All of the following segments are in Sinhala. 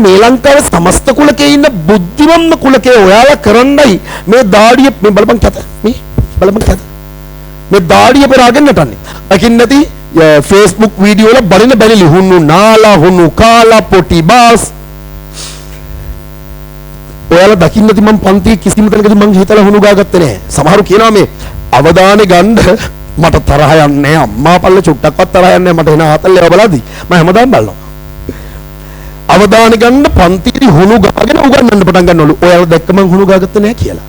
මේ ලංකාවේ සමස්ත කුලකේ ඉන්න බුද්ධිමත්ම කුලකේ ඔයාලා කරන්නයි මේ දාඩිය මේ බලපන් කත මේ බලපන් කත මේ දාඩිය පෙරාගෙන නටන්නේ. අකින් නැති Facebook වීඩියෝ වල බලින බැලිලි හුන්නු නාලා හුන්නු කාලා පොටි බාස් ඔයාලා දකින්න නැති මම පන්තියේ කිසිම තැනකදී මං හිතලා හුණු ගාගත්තේ නැහැ. සමහරු කියනවා මේ අවදානෙ ගන්න මට තරහ යන්නේ නැහැ අම්මා පල්ල චුට්ටක්වත් තරහ යන්නේ නැහැ මට එන හතල්ලේව බලද්දි මම හැමදාම බලනවා. අවදානෙ ගන්න පන්තියේ හුණු ගාගෙන උගන්නන්න පටන් ගන්නවලු. ඔයාලා දැක්ක මං හුණු ගාගත්තේ නැහැ කියලා.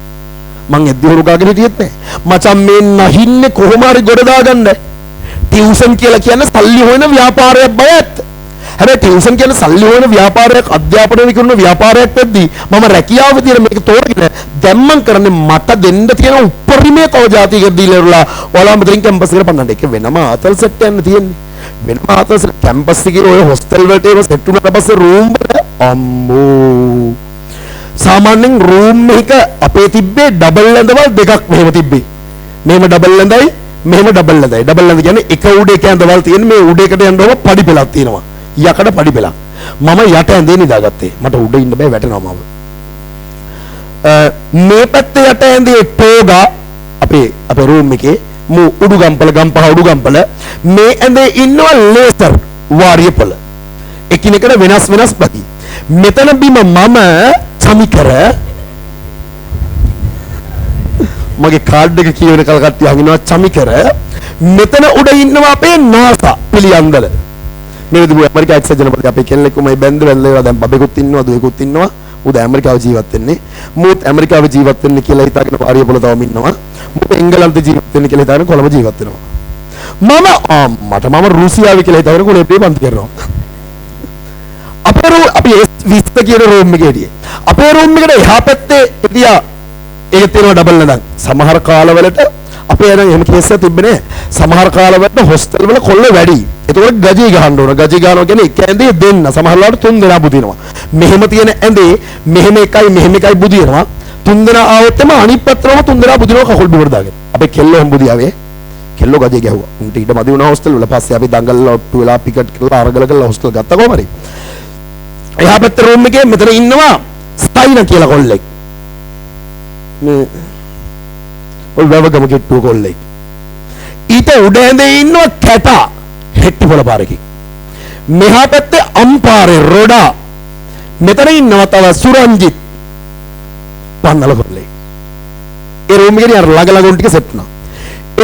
මං එද්දි හුණු ගාගෙන හිටියෙත් නැහැ. මචං මේ නැහින්නේ කොහොම හරි ගොඩ දාගන්න. ටියුෂන් කියලා කියන්නේ සල්ලි හොයන ව්‍යාපාරයක් බයත්. හැබැයි ටියුෂන් කියන්නේ සල්ලි හොයන ව්‍යාපාරයක් අධ්‍යාපනය කරන ව්‍යාපාරයක් වෙද්දී මම රැකියාව විදියට මේක තෝරගෙන දැන් මම කරන්නේ මට දෙන්න තියෙන උපරිමයේ තව જાතියකට දීලා ඉවරලා ඔයාලා මෙතනින් කැම්පස් එකට පන්නන්න. ඒක වෙනම ආතල් සෙට් යන්න තියෙන්නේ. වෙනම ආතල් සෙට් කැම්පස් එකේ ඔය හොස්ටල් වලට ඒව සෙට් වුණාට පස්සේ රූම් වල අම්මෝ සාමාන්‍යයෙන් රූම් එක අපේ තිබ්බේ ඩබල් ඇඳවල් දෙකක් මෙහෙම තිබ්බේ. මෙහෙම ඩබල් ඇඳයි මෙහෙම ඩබල් ඇඳයි. ඩබල් ඇඳ කියන්නේ එක උඩ එක ඇඳවල් තියෙන මේ උඩ එකට යනකොට පඩි පෙලක් තියෙනවා. යකඩ පඩි පෙලක්. මම යට ඇඳේ නිදාගත්තේ. මට උඩ ඉන්න බෑ වැටෙනවා මම. මේ පැත්තේ යට ඇඳේ ටෝගා අපේ රූම් එකේ උඩුගම්පල ගම්පහ උඩුගම්පල මේ ඇඳේ ඉන්නවා ලේසර් වාරියපල. එකිනෙකට වෙනස් පැති. මෙතන බිම මම සමිකර මගේ කාඩ් එක කියවන කල කට්ටිය අහනවා සමිකර මෙතන උඩ ඉන්නවා අපේ නාසා පිළියන්දල. මේ විදිහට ඇමරිකා එක්සත් ජනපදයේ අපේ කෙල්ලෙක්මයි බැන්දලා දැන් බබෙකුත් ඉන්නවා දුවෙකුත් ඉන්නවා. උද ඇමරිකාව ජීවත් වෙන්නේ. මූත් ඇමරිකාව ජීවත් වෙන්නේ කියලා හිතාගෙන ආරියපොළ තවම ඉන්නවා. මූත් එංගලන්තේ ජීවත් වෙන්නේ කියලා හිතාගෙන කොළඹ ජීවත් වෙනවා. මම රුසියාවේ කියලා හිතාගෙන කොළඹේ පන්ති කරනවා. අපි S20 කියන රූම් එකේ හිටියේ. අපේ රූම් එකට එහා පැත්තේ හිටියා ඒක තියෙනවා ඩබල් නේද? සමහර කාලවලට අපේ නම් එහෙම කේස් එකක් තිබ්බේ නෑ. සමහර කාලවලට හොස්ටල් වල කොල්ල වැඩි. ඒතකොට ගජී ගහන්න ඕන. ගජී ගහනවා කියන්නේ එක ඇඳේ දෙන්න. සමහර ලාට තුන් දෙනා බුදිනවා. මෙහෙම තියෙන ඇඳේ මෙහෙම එකයි බුදිනවා. තුන් දෙනා ආවොත් එම අනිත් පැත්තටම තුන් දෙනා බුදිනවා කකුල් බිමට දාගෙන. අපේ කෙල්ලෝ හම් බුදියාවේ. කෙල්ලෝ ගජී ගැහුවා. උන්ට ඊට මදි වුණා හොස්ටල් වල. පස්සේ අපි දඟල්ලා ඔට්ටු වෙලා පිකට් කරලා අරගල කරලා හොස්ටල් ගත්තා කොහමද? එහා පැත්තේ රූම් එකේ මෙතන ඉන්නවා ස්ටයින කියලා කොල්ලෙක්. මේ ඔය වවගම කෙට්ටුව කොල්ලෙක්. ඊට උඩ ඇඳේ ඉන්නවා කැටා හෙට්ටි පොළ පාරකින්. මෙහා පැත්තේ අම්පාරේ රොඩා. මෙතන ඉන්නවා තව සුරංජිත් පන්නල කොල්ලෙක්. ඒ රූම් එකේ අර ළඟ ටික සෙට් වුණා.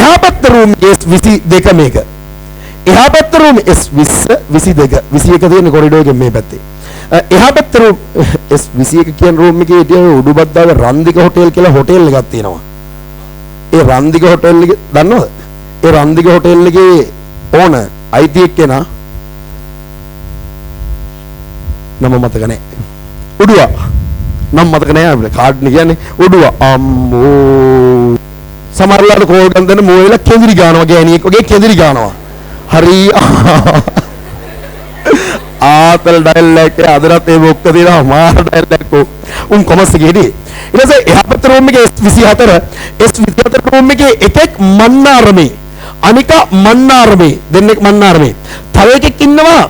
එහා පැත්තේ රූම් S22 මේක. එහා පැත්තේ රූම් S20 22 21 තියෙන කොරිඩෝර් එකේ මේ පැත්තේ. එහා පැත්තේ රූම් S21 කියන රූම් එකේ හිටිය උඩුබද්දාවේ රන්දික හොටෙල් කියලා හොටෙල් එකක් තියෙනවා. ඒ රන්දික හොටෙල් එක දන්නවද? ඒ රන්දික හොටෙල් එකේ ඕන අයිති එක්කෙනා නම මතක නැහැ. උඩුවා නම් මතක නැහැ අපිට කාඩ් නේ කියන්නේ උඩුවා අම්මෝ සමහරලාට කෝල් ගන්න දෙන මොයලා කෙඳිරි ගන්නවා ගෑණියෙක් වගේ කෙඳිරි ගන්නවා. හරි ආතල් ඩයලොග් එක අදටත් ඒ මොක්ක තියෙනවා මාර ඩයලොග් උන් කොමස් එකේ ඉන්නේ. ඊට පස්සේ එහා පැත්තේ රූම් එකේ S24 රූම් එකේ එකෙක් මන්නාරමේ අනික මන්නාරමේ දෙන්නෙක් මන්නාරමේ තව එකෙක් ඉන්නවා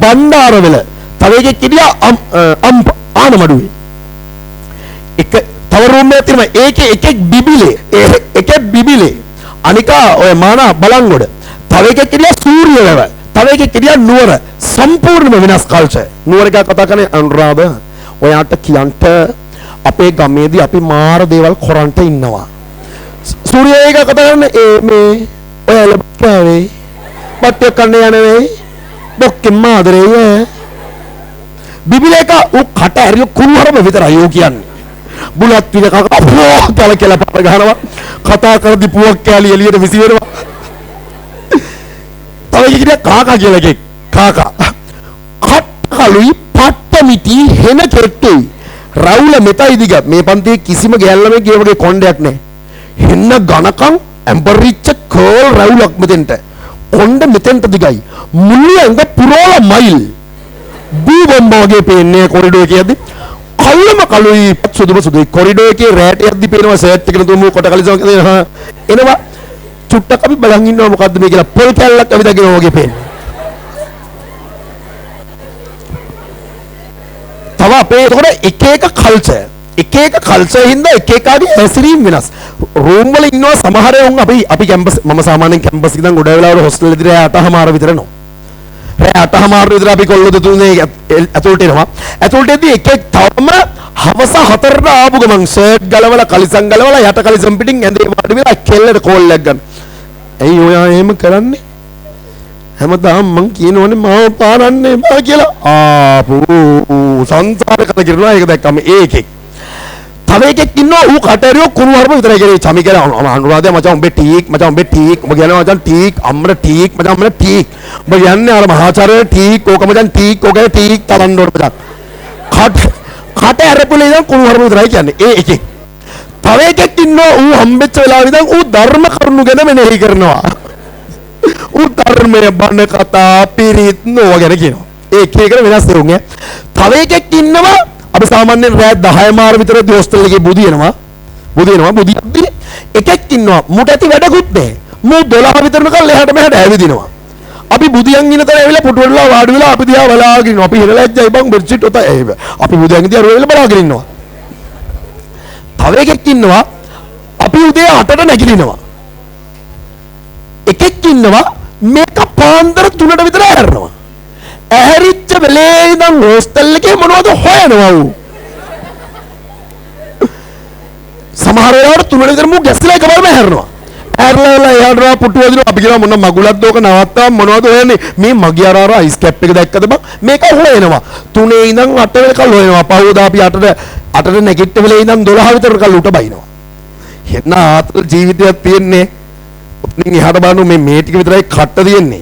බණ්ඩාරවල තව එකෙක් ඉන්නවා ආනමඩුවේ එක තව රූම් එකක් තියෙනවා ඒකේ එකෙක් බිබිලේ අනික ඔය මානා බලංගොඩ තව එකෙක් ඉන්නවා සූර්යවැව තව එකෙක් ඉන්නවා නුවර සම්පූර්ණයෙන්ම වෙනස් කල්චර් නුවර එක කතා කරන්නේ අනුරාධ ඔයාට කියන්ට අපේ ගමේදී අපි මාර දේවල් කරන්ට ඉන්නවා සූර්ය එක කතා කරන්නේ මේ ඔයාලා කාවේ බට්ටය කන්නේ යන්නේ බොක්කේ මාදරේ බිබිලේක උ කට ඇරිය කුණුහරම විතරයි යෝ කියන්නේ බුලත් විල කක අපෝ කියලා පාර ගහනවා කතා කරදි පුවක් කැලි එළියට විසි වෙනවා තව එකකිට කාකා කියලා එකෙක් කාකා කට්කලුයි පට්ටමිටි හෙන කෙට්ටුයි රවුල මෙතයි දිග මේ පන්තියේ කිසිම ගෑල්ලමේ ගියවගේ කොණ්ඩයක් නැහැ හෙන්න ඝනකම් ඇම්බරිච්ච කෝල් රවුලක් මෙතෙන්ට කොණ්ඩ මෙතෙන්ට දිගයි මුළු ඇඟ පුරෝල මයිල් බූ බම්බ වගේ පේන්නේ කොරිඩෝ එකේ යද්දි කල්ලම කලුයි සුදුයි කොරිඩෝ එකේ රෑට යද්දි පේනවා සර්ට් එකේ තුමු කොට කලිසම එනවා චුට්ටක් අපි බලන් ඉන්නවා මොකද්ද මේ කියලා පොල් කැල්ලක් අපි දකිනවා වගේ පේන්නේ තව අපේ එතකොට එක කල්චර් හින්දා එක එකාගේ හැසිරීම වෙනස්. රූම් වල ඉන්නවා සමහර උන් අපි කැම්පස් මම සාමාන්‍යයෙන් කැම්පස් එකෙන් ගොඩ වෙලාවල හොස්ටල් එකේ 8:00 විතර නෝ. රෑ 8:00 විතර අපි කොල්ලෝ දෙතුනේ ඇතුළට එනවා. ඇතුළට එද්දි එකෙක් තවම හවස 4ට ආපු ගමන් ෂර්ට් ගලවලා කලිසම් ගලවලා යට කලිසම් පිටින් ඇඳේ වාඩි වෙලා කෙල්ලට කෝල් එකක් ගන්න. ඇයි ඔයා එහෙම කරන්නේ? හැමදාම මං කියනවනේ මාව පාරන්නේ බා කියලා. ආපෝ සංසාර කල කිරනවා ඒක දැක්කම ඒකෙක්. තව එකෙක් ඉන්නවා ඌ කටරියෝ කුණු හරප විතරයි කියන්නේ. චමි කියලා අනුරාධය මචං උඹේ ටීක් මචං උඹේ ටීක් උඹ කියනවා මචං ටීක් අම්මට ටීක් මචං අම්මට ටීක් උඹ යන්නේ අර මහාචාර්ය ටීක් ඕක මචං ටීක් ඕකේ ටීක් තරන්න ඕන මචං. කට ඇරපුලේ ඉඳන් කුණු හරප විතරයි කියන්නේ. ඒ එකෙක්. තව එකෙක් ඉන්නවා ඌ හම්බෙච්ච වෙලාවෙ ඉඳන් ඌ ධර්ම කරුණු ගැන මෙනෙහි කරනවා. ඌ ධර්මයේ බණ කතා පිරිත් නෝ ගැන කියනවා. ඒ එක එක වෙනස් දෙරුන් ඈ. තව එකෙක් ඉන්නවා අපි සාමාන්‍යයෙන් රෑ 10 මාර විතරදී හොස්ටල් එකේ බුදිනවා බුදියද්දි එකෙක් ඉන්නවා මුට ඇති වැඩකුත් නැහැ. මූ 12 විතරනකල් එහාට මෙහාට ඇවිදිනවා. අපි බුදියන් ඉන්න තැන ඇවිල්ලා පුටු වලලා වාඩි වෙලා අපි දිහා බලාගෙන ඉන්නවා. අපි හිරලැජ්ජයි බං බෙඩ්ෂීට් ඔත අපි බුදියන් දිහා රෝල බලාගෙන ඉන්නවා. තව එකෙක් ඉන්නවා අපි උදේ 8ට නැගිටිනවා. එකෙක් ඉන්නවා මේක පාන්දර 3ට විතර ඇහැරෙනවා. ඇහැරිච්ච වෙලේ ඉඳන් හොස්ටල් එකේ මොනවද හොයනවා ඌ. සමහර වෙලාවට 3 විතර මූ ගැස්ලා එකවරම ඇහැරෙනවා. ඇහැරලා එයාට පුටු වදිනවා. අපි කියනවා මොන මගුලක්ද ඕක නවත්තාම මොනවද හොයන්නේ? මේ මගිය අර අයිස් කැප් එක දැක්කද බං? මේක හොයනවා. 3 ඉඳන් 8 වෙනකල් හොයනවා. පහුවදා අපි 8ට නැගිට වෙලේ ඉඳන් 12 විතරකල් උට බයිනවා. එන්න ආතල් ජීවිතයක් තියෙන්නේ. ඉතින් එහාට බලන්න මේ ටික විතරයි කට්ට තියෙන්නේ.